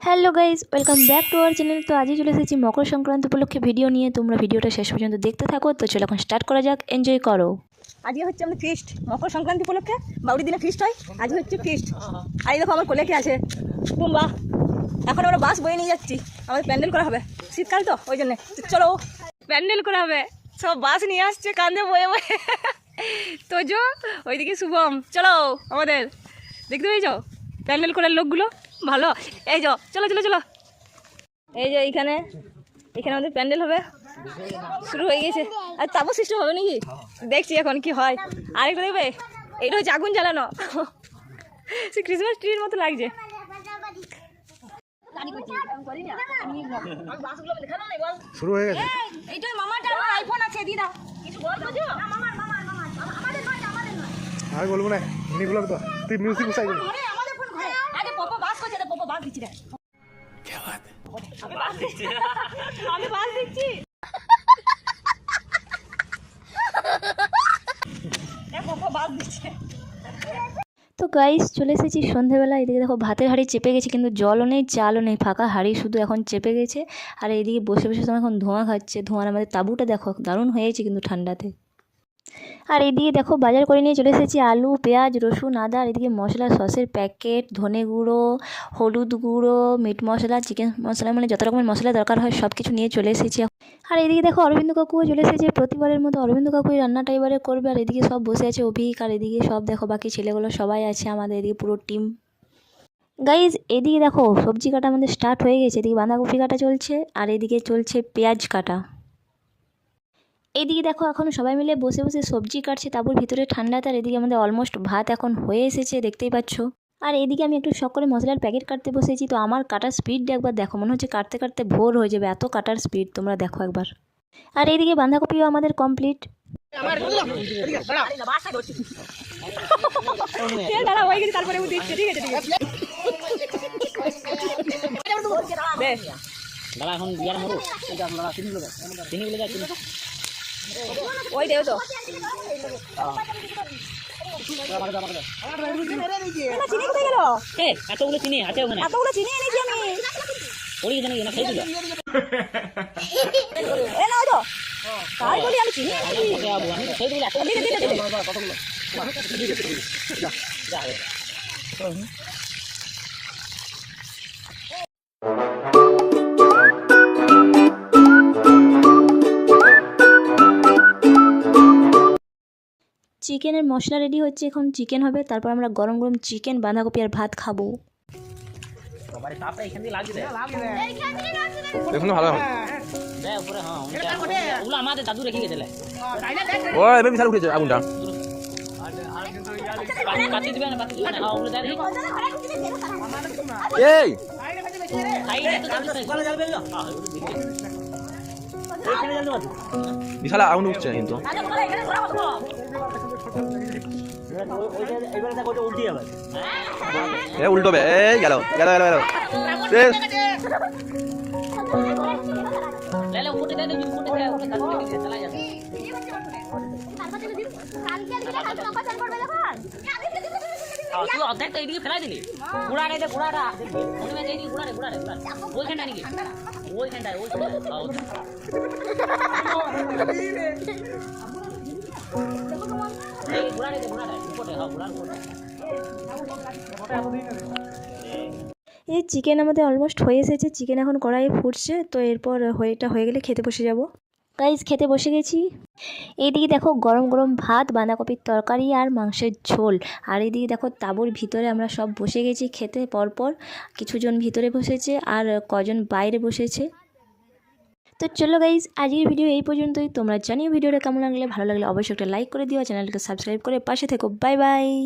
Hello guys, welcome back to our channel. তো আজই চলে এসেছি মকর সংক্রান্তি উপলক্ষে ভিডিও নিয়ে। তোমরা ভিডিওটা শেষ পর্যন্ত দেখতে থাকো। তো চলো এখন স্টার্ট করা যাক, এনজয় করো। আজকে হচ্ছে আমাদের ফিস্ট, মকর সংক্রান্তি উপলক্ষে বাউরি দিনে ফিস্ট হয়। আজ হচ্ছে ফিস্ট। আর এই দেখো আমার কোলে কে আছে, টুম্বা। এখন আমরা বাস বয়ে নিয়ে যাচ্ছি, আমাদের প্যান্ডেল করা হবে, শীতকাল তো ওই জন্যে। চলো প্যান্ডেল করা হবে, সব বাস নিয়ে আসছে কান্দে বয়ে বয়ে। তো যো ওইদিকে শুভম, চলো আমাদের দেখতে পেয়েছ প্যান্ডেল করার লোকগুলো ভালো। এই যো চলো চলো চলো, এই যে এইখানে আমাদের প্যান্ডেল হবে, শুরু হয়ে গেছে। আর তাবু সিস্টেম হবে নাকি দেখছি এখন কি হয়। আরেকটা দেখবে, এইটা হচ্ছে আগুন জ্বালানো, সে ক্রিসমাস ট্রির মতো লাগছে। শুরু হয়ে গেছে। এইটা মামাটা আমার আইফোন আছে, দি দাও কিছু বলছো? না মামার আমাদের নয়, আমাদের নয়। আমি বলবো না, মিনি ব্লগ তো তুই মিউজিক বসাই দিবি। ঘরে আমাদের ফোন ঘরে। আরে পপো বাস করছে, রে পপো বাস দিচ্ছি রে। কি বাত? আমি বাস দিচ্ছি, আমি বাস দিচ্ছি। এ পপো বাস দিচ্ছে। তো গাইজ চলে এসেছি সন্ধ্যেবেলা। এদিকে দেখো ভাতের হাঁড়ি চেপে গেছে, কিন্তু জলও নেই চালও নেই, ফাঁকা হাঁড়ি শুধু এখন চেপে গেছে। আর এইদিকে বসে বসে তোমার এখন ধোঁয়া খাচ্ছে। ধোঁয়ার আমাদের তাঁবুটা দেখো দারুণ হয়েছে কিন্তু ঠান্ডাতে। আর এইদিকে দেখো বাজার করে নিয়ে চলে এসেছি আলু, পেঁয়াজ, রসুন, আদা। আর এদিকে মশলা, সসের প্যাকেট, ধনে গুঁড়ো, হলুদ গুঁড়ো, মিট মশলা, চিকেন মশলা, মানে যত রকমের মশলা দরকার হয় সব কিছু নিয়ে চলে এসেছি। আর এইদিকে দেখো অরবিন্দ কাকুও চলে এসেছে। প্রতিবারের মতো অরবিন্দ কাকু এই রান্নাটা এবারে করবে। আর এদিকে সব বসে আছে অভিক, আর এদিকে সব দেখো বাকি ছেলেগুলো সবাই আছে আমাদের এদিকে পুরো টিম। গাইজ এদিকে দেখো সবজি কাটা আমাদের স্টার্ট হয়ে গেছে। এদিকে বাঁধাকপি কাটা চলছে, আর এদিকে চলছে পেঁয়াজ কাটা। এইদিকে দেখো এখন সবাই মিলে বসে বসে সবজি কাটছে তারপর ভিতরে ঠান্ডাতে। আর এদিকে আমাদের অলমোস্ট ভাত এখন হয়ে এসেছে, দেখতেই পাচ্ছ। আর এদিকে আমি একটু শখ করে মশলার প্যাকেট কাটতে বসেছি। তো আমার কাটার স্পিড একবার দেখো, মনে হচ্ছে কাটতে কাটতে ভোর হয়ে যাবে, এত কাটার স্পিড তোমরা দেখো একবার। আর এইদিকে বাঁধাকপিও আমাদের কমপ্লিট। তারপরে এখন বিয়ার মরু ওই দেও তো চিনি কোথায় গেল? এতগুলো চিনি আছে ওখানে, এতগুলো চিনি এনেছি আমি। ওই জানি না খেয়ে দিল। এ নাও তো, তাই বলি আমি চিনি এনেছি। আমি খেয়ে দিল এত দিতে দিতে দিতে কতগুলো যা হবে। চিকেনের মশলা রেডি হচ্ছে, এখন চিকেন হবে। তারপর আমরা গরম গরম চিকেন, বাঁধাকপি আর ভাত খাবো। দেখুন ভালো আমাদের দাদু রেখে গেছিলে। ও এবার বিশাল উঠেছে আগুনটা। এই বিশাল আগুন উঠছে কিন্তু। উল্টো এই গেল গেল গেল গেল শেষ। অর্ধেক তো এইদিকে ফেলাই দিলি, গুড়া রে গুড়াটা গুড়া রে ওইখানটা নাকি ওইখানটায় এই চিকেন আমাদের অলমোস্ট হয়ে এসেছে। চিকেন এখন কড়াইয়ে ফুটছে। তো এরপর এটা হয়ে গেলে খেতে বসে যাব। গাইজ খেতে বসে গেছি। এইদিকে দেখো গরম গরম ভাত, বাঁধাকপির তরকারি আর মাংসের ঝোল। আর এইদিকে দেখো তাঁবুর ভিতরে আমরা সব বসে গেছি খেতে। পরপর কিছুজন ভিতরে বসেছে আর কজন বাইরে বসেছে। তো চলো গাইজ আজকের ভিডিও এই পর্যন্তই। তোমরা জানিও ভিডিওটা কেমন লাগলে, ভালো লাগলে অবশ্যই একটা লাইক করে দিও, চ্যানেলকে সাবস্ক্রাইব করে পাশে থেকো। Bye bye.